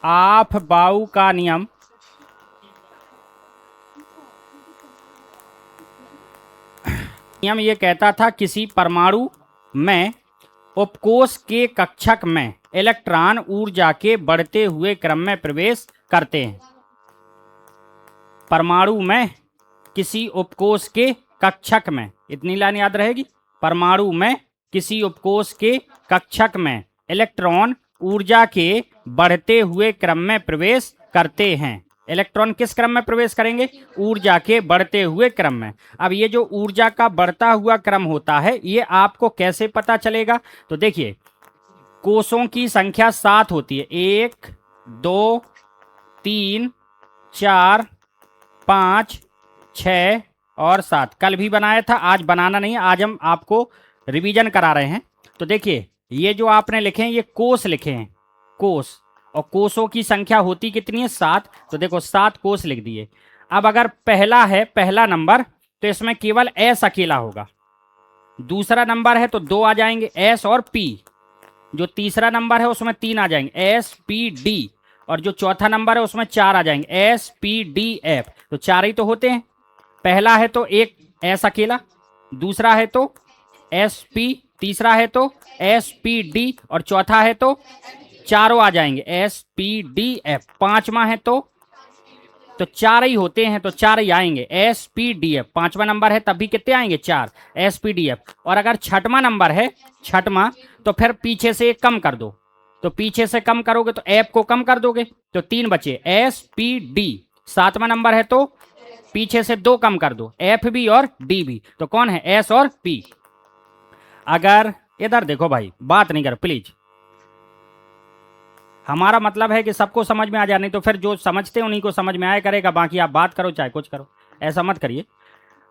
ऑफ-बाउ का नियम ये कहता था किसी परमाणु में उपकोष के कक्षक में इलेक्ट्रॉन ऊर्जा के बढ़ते हुए क्रम में प्रवेश करते हैं। परमाणु में किसी उपकोष के कक्षक में, इतनी लाइन याद रहेगी, परमाणु में किसी उपकोष के कक्षक में इलेक्ट्रॉन ऊर्जा के बढ़ते हुए क्रम में प्रवेश करते हैं। इलेक्ट्रॉन किस क्रम में प्रवेश करेंगे? ऊर्जा के बढ़ते हुए क्रम में। अब ये जो ऊर्जा का बढ़ता हुआ क्रम होता है ये आपको कैसे पता चलेगा? तो देखिए, कोषों की संख्या 7 होती है, 1 2 3 4 5 6 और 7। कल भी बनाया था, आज बनाना नहीं है, आज हम आपको रिवीजन करा रहे हैं। तो देखिए, ये जो आपने लिखे हैं ये कोष लिखे हैं, कोष, और कोषों की संख्या होती कितनी है? 7। तो देखो 7 कोष लिख दिए। अब अगर पहला है, पहला नंबर, तो इसमें केवल एस अकेला होगा। दूसरा नंबर है तो 2 आ जाएंगे, एस और पी। जो तीसरा नंबर है उसमें 3 आ जाएंगे, एस पी डी। और जो चौथा नंबर है उसमें 4 आ जाएंगे, एस पी डी एफ। तो 4 ही तो होते हैं। पहला है तो एक एस अकेला, दूसरा है तो एस पी, तीसरा है तो एस पी डी, और चौथा है तो चारों आ जाएंगे, एस पी डी एफ। पांचवा है तो 4 ही होते हैं, तो 4 ही आएंगे, एस पी डी एफ। पांचवा नंबर है तब भी कितने आएंगे? 4, एस पी डी एफ। और अगर छठवां नंबर है, छठवां, तो फिर पीछे से एक कम कर दो। तो पीछे से कम करोगे तो एफ को कम कर दोगे, तो 3 बचे, एस पी डी। सातवां नंबर है तो पीछे से 2 कम कर दो, एफ भी और डी भी। तो कौन है? एस और पी। अगर इधर देखो भाई, बात नहीं कर प्लीज, हमारा मतलब है कि सबको समझ में आ जाए, नहीं तो फिर जो समझते हैं उन्हीं को समझ में आया करेगा, बाकी आप बात करो चाहे कुछ करो, ऐसा मत करिए।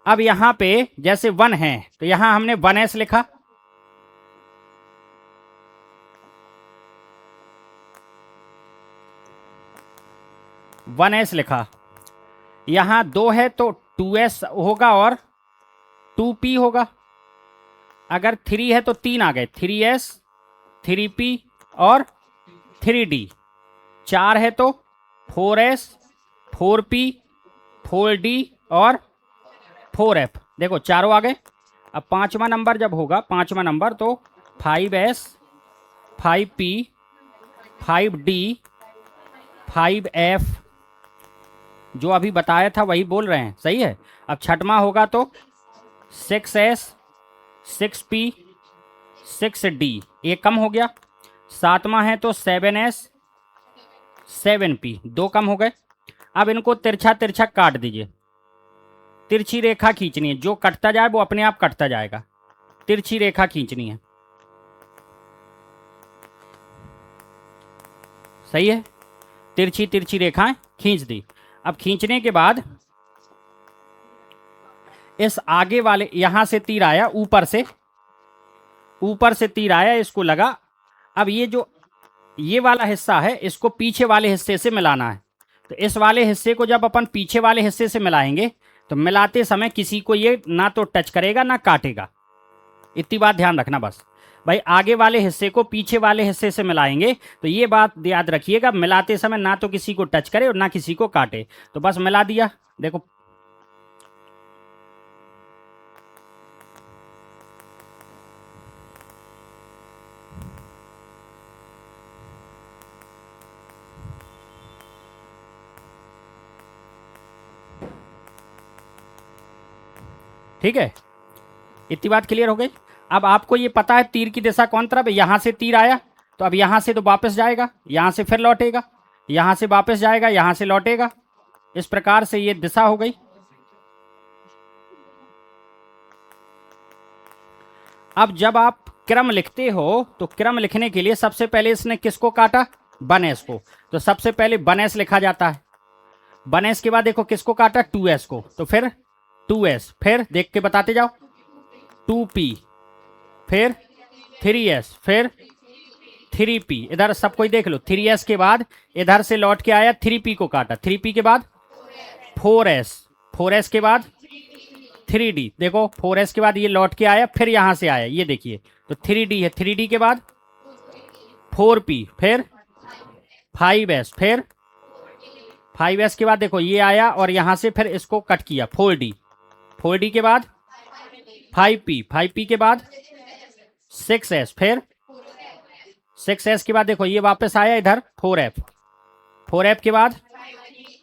अब यहां पे जैसे 1 है तो यहां हमने 1s लिखा, यहां 2 है तो 2s होगा और 2p होगा। अगर 3 है तो 3 आ गए, 3s 3p और 3d। 4 है तो 4s 4p 4d और 4f। देखो चारों आ गए। अब पांचवा नंबर जब होगा, पांचवा नंबर, तो 5s 5p 5d 5f, जो अभी बताया था वही बोल रहे हैं, सही है। अब छठवां होगा तो 6s 6p 6d, एक कम हो गया। सातवां है तो 7s 7p, 2 कम हो गए। अब इनको तिरछा तिरछा काट दीजिए, तिरछी रेखा खींचनी है, जो कटता जाए वो अपने आप कटता जाएगा, तिरछी रेखा खींचनी है, सही है। तिरछी तिरछी रेखाएं खींच दी। अब खींचने के बाद इस आगे वाले, यहां से तीर आया, ऊपर से तीर आया, इसको लगा। अब ये जो ये वाला हिस्सा है इसको पीछे वाले हिस्से से मिलाना है। तो इस वाले हिस्से को जब अपन पीछे वाले हिस्से से मिलाएंगे तो मिलाते समय किसी को ये ना तो टच करेगा ना काटेगा, इतनी बात ध्यान रखना बस। भाई आगे वाले हिस्से को पीछे वाले हिस्से से मिलाएंगे तो ये बात याद रखिएगा, मिलाते समय ना तो किसी को टच करे और ना किसी को काटे। तो बस मिला दिया, देखो ठीक है, इतनी बात क्लियर हो गई। अब आपको ये पता है तीर की दिशा कौन तरफ है, यहां से तीर आया तो अब यहां से तो वापस जाएगा, यहां से फिर लौटेगा, यहां से वापस जाएगा, यहां से लौटेगा, इस प्रकार से ये दिशा हो गई। अब जब आप क्रम लिखते हो तो क्रम लिखने के लिए सबसे पहले इसने किसको काटा? 1s को। तो सबसे पहले 1s लिखा जाता है। 1s के बाद देखो किसको काटा? 2s को। तो फिर 2s, फिर देख के बताते जाओ, 2p, फिर 3s, फिर 3p। इधर सब कोई देख लो, 3s के बाद इधर से लौट के आया, 3p को काटा, 3p के बाद 4s, 4s के बाद 3d। देखो 4s के बाद ये लौट के आया, फिर यहां से आया, ये देखिए, तो 3d है, 3d के बाद 4p, फिर 5s, फिर 5s के बाद देखो ये आया और यहां से फिर इसको कट किया 4d, 4d के बाद 5p, 5p के बाद 6s, फिर 6s के बाद देखो ये वापस आया इधर 4f, 4f के बाद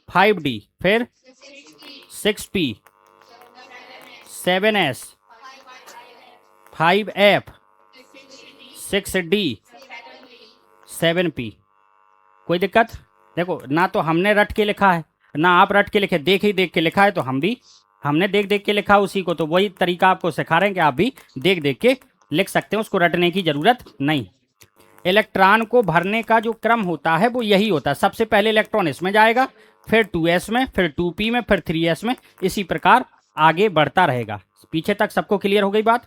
5d, फिर 6p, 7s, 5f, 6d, 7p। कोई दिक्कत? देखो ना तो हमने रट के लिखा है ना आप रट के लिखे, देख ही देख के लिखा है, तो हमने देख देख के लिखा उसी को, तो वही तरीका आपको सिखा रहे हैं कि आप भी देख देख के लिख सकते हैं, उसको रटने की जरूरत नहीं। इलेक्ट्रॉन को भरने का जो क्रम होता है वो यही होता है, सबसे पहले इलेक्ट्रॉन इसमें जाएगा, फिर 2s में, फिर 2p में, फिर 3s में, इसी प्रकार आगे बढ़ता रहेगा। पीछे तक सबको क्लियर हो गई बात?